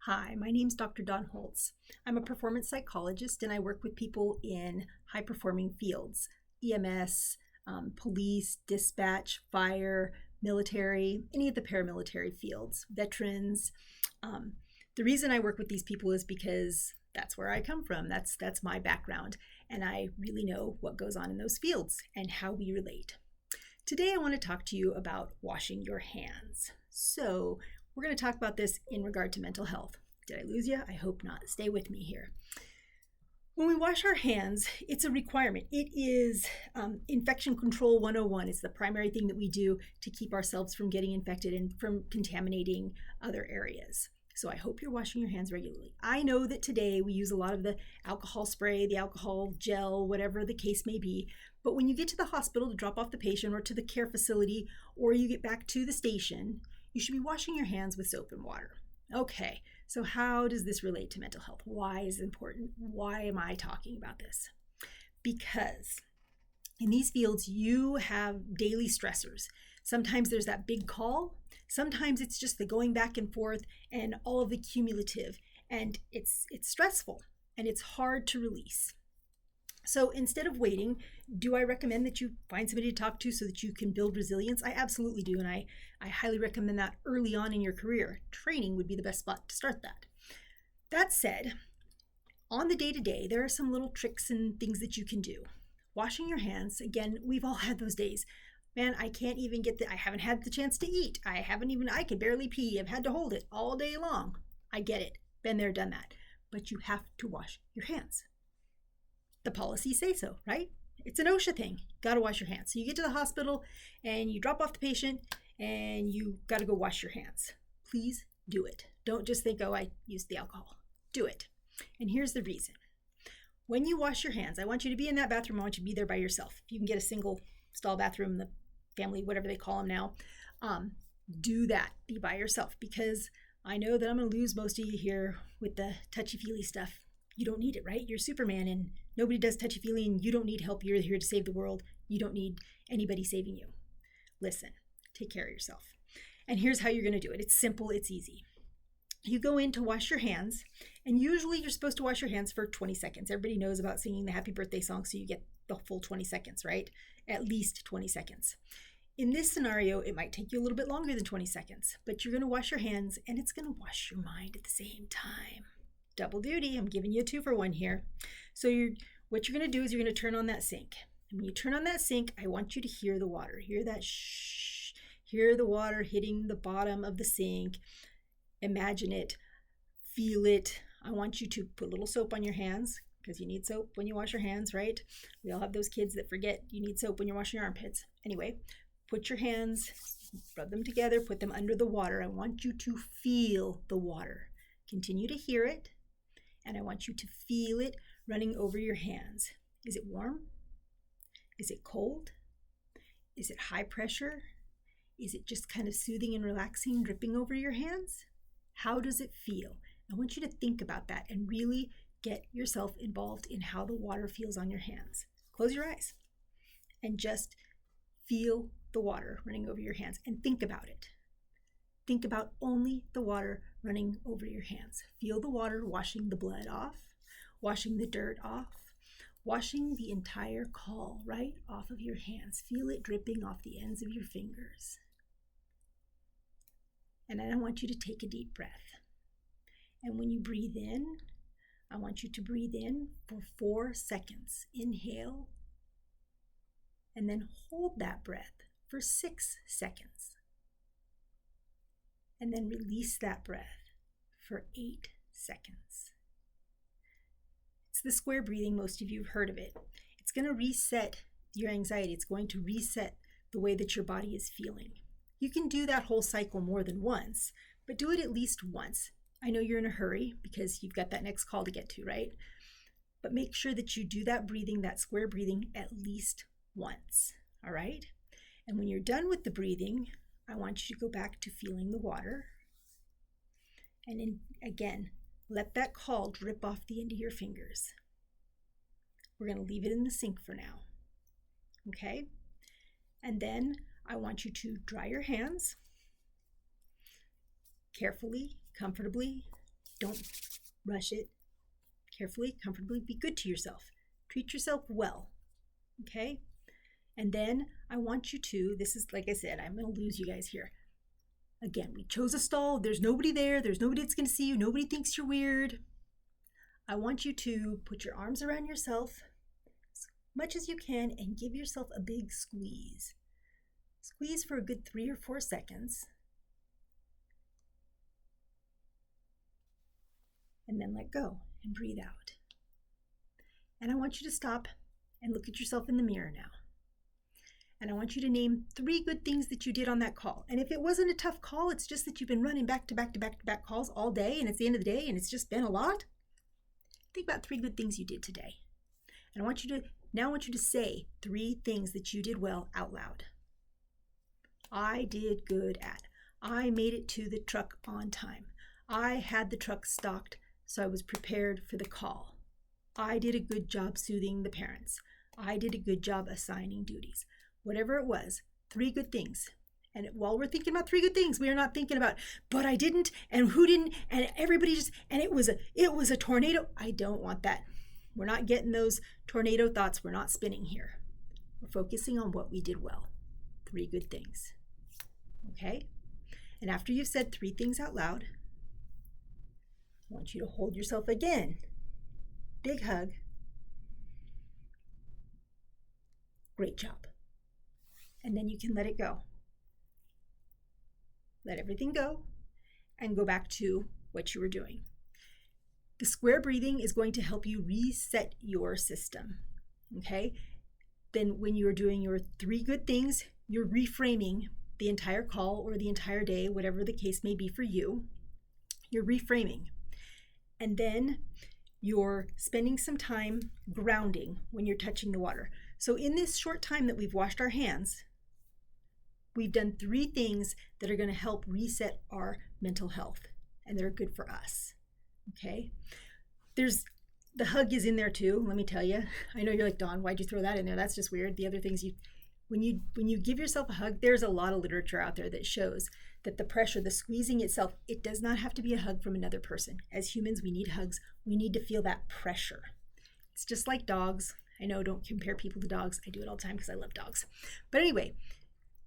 Hi, my name's Dr. Dawn Holtz. I'm a performance psychologist and I work with people in high performing fields: EMS, police, dispatch, fire, military, any of the paramilitary fields, veterans. The reason I work with these people is because that's where I come from. That's my background, and I really know what goes on in those fields and how we relate. Today, I want to talk to you about washing your hands. So, we're going to talk about this in regard to mental health. Did I lose you? I hope not. Stay with me here. When we wash our hands, it's a requirement. It is infection control 101. It's the primary thing that we do to keep ourselves from getting infected and from contaminating other areas. So I hope you're washing your hands regularly. I know that today we use a lot of the alcohol spray, the alcohol gel, whatever the case may be. But when you get to the hospital to drop off the patient or to the care facility, or you get back to the station, you should be washing your hands with soap and water. Okay, so how does this relate to mental health? Why is it important? Why am I talking about this? Because in these fields, you have daily stressors. Sometimes there's that big call. Sometimes it's just the going back and forth and all of the cumulative. And it's stressful and it's hard to release. So instead of waiting, do I recommend that you find somebody to talk to so that you can build resilience? I absolutely do. And I highly recommend that early on in your career. Training would be the best spot to start that. That said, on the day-to-day, there are some little tricks and things that you can do. Washing your hands, again, we've all had those days. Man, I can't even I haven't had the chance to eat. I can barely pee. I've had to hold it all day long. I get it. Been there, done that. But you have to wash your hands. The policies say so, right? It's an OSHA thing. Got to wash your hands. So you get to the hospital and you drop off the patient and you got to go wash your hands. Please do it. Don't just think, oh, I used the alcohol. Do it. And here's the reason. When you wash your hands, I want you to be in that bathroom. I want you to be there by yourself. If you can get a single stall bathroom, the family, whatever they call them now, do that. Be by yourself, because I know that I'm going to lose most of you here with the touchy-feely stuff. You don't need it, right? You're Superman and nobody does touchy-feely and you don't need help. You're here to save the world. You don't need anybody saving you. Listen, take care of yourself. And here's how you're going to do it. It's simple. It's easy. You go in to wash your hands, and usually you're supposed to wash your hands for 20 seconds. Everybody knows about singing the happy birthday song, so you get the full 20 seconds, right? At least 20 seconds. In this scenario, it might take you a little bit longer than 20 seconds, but you're going to wash your hands and it's going to wash your mind at the same time. Double duty. I'm giving you a 2-for-1 here. So what you're going to do is you're going to turn on that sink. And when you turn on that sink, I want you to hear the water. Hear that shh. Hear the water hitting the bottom of the sink. Imagine it. Feel it. I want you to put a little soap on your hands, because you need soap when you wash your hands, right? We all have those kids that forget you need soap when you're washing your armpits. Anyway, put your hands, rub them together, put them under the water. I want you to feel the water. Continue to hear it. And I want you to feel it running over your hands. Is it warm? Is it cold? Is it high pressure? Is it just kind of soothing and relaxing, dripping over your hands? How does it feel? I want you to think about that and really get yourself involved in how the water feels on your hands. Close your eyes and just feel the water running over your hands and think about it. Think about only the water running over your hands. Feel the water washing the blood off, washing the dirt off, washing the entire caul right off of your hands. Feel it dripping off the ends of your fingers. And then I want you to take a deep breath. And when you breathe in, I want you to breathe in for 4 seconds. Inhale, and then hold that breath for 6 seconds. And then release that breath for 8 seconds. It's the square breathing. Most of you have heard of it. It's going to reset your anxiety. It's going to reset the way that your body is feeling. You can do that whole cycle more than once, but do it at least once. I know you're in a hurry because you've got that next call to get to, right? But make sure that you do that breathing, that square breathing, at least once, all right? And when you're done with the breathing, I want you to go back to feeling the water. And then again, let that caul drip off the end of your fingers. We're going to leave it in the sink for now. Okay? And then I want you to dry your hands carefully, comfortably. Don't rush it. Carefully, comfortably, be good to yourself. Treat yourself well. Okay? And then I want you to, this is like I said, I'm going to lose you guys here. Again, we chose a stall. There's nobody there. There's nobody that's going to see you. Nobody thinks you're weird. I want you to put your arms around yourself as much as you can and give yourself a big squeeze. Squeeze for a good 3 or 4 seconds. And then let go and breathe out. And I want you to stop and look at yourself in the mirror now. And I want you to name 3 good things that you did on that call. And if it wasn't a tough call, it's just that you've been running back to back to back to back calls all day and it's the end of the day and it's just been a lot. Think about 3 good things you did today. And I want you to say 3 things that you did well out loud. I did good at. I made it to the truck on time. I had the truck stocked, so I was prepared for the call. I did a good job soothing the parents. I did a good job assigning duties. Whatever it was, 3 good things. And while we're thinking about 3 good things, we are not thinking about, but I didn't, and who didn't, and everybody just, and it was a tornado. I don't want that. We're not getting those tornado thoughts. We're not spinning here. We're focusing on what we did well. 3 good things. Okay? And after you've said 3 things out loud, I want you to hold yourself again. Big hug. Great job. And then you can let it go. Let everything go and go back to what you were doing. The square breathing is going to help you reset your system. Okay? Then when you're doing your 3 good things, you're reframing the entire call or the entire day, whatever the case may be for you. You're reframing. And then you're spending some time grounding when you're touching the water. So in this short time that we've washed our hands, we've done 3 things that are going to help reset our mental health and that are good for us. Okay? The hug is in there too, let me tell you. I know you're like, Dawn, why'd you throw that in there? That's just weird. The other things when you give yourself a hug, there's a lot of literature out there that shows that the pressure, the squeezing itself, it does not have to be a hug from another person. As humans, we need hugs. We need to feel that pressure. It's just like dogs. I know, don't compare people to dogs. I do it all the time because I love dogs. But anyway,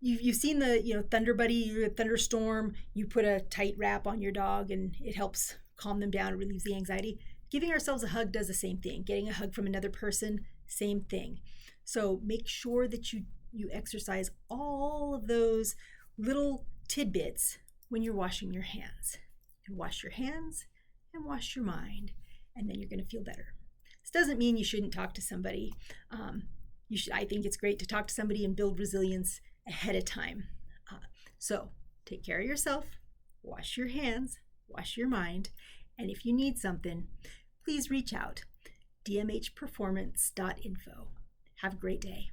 you've seen the Thunder Buddy, thunderstorm. You put a tight wrap on your dog and it helps calm them down, it relieves the anxiety. Giving ourselves a hug does the same thing. Getting a hug from another person, same thing. So make sure that you exercise all of those little tidbits when you're washing your hands. And wash your hands and wash your mind, and then you're going to feel better. This doesn't mean you shouldn't talk to somebody. I think it's great to talk to somebody and build resilience ahead of time. So take care of yourself, wash your hands, wash your mind, and if you need something, please reach out. dmhperformance.info. Have a great day.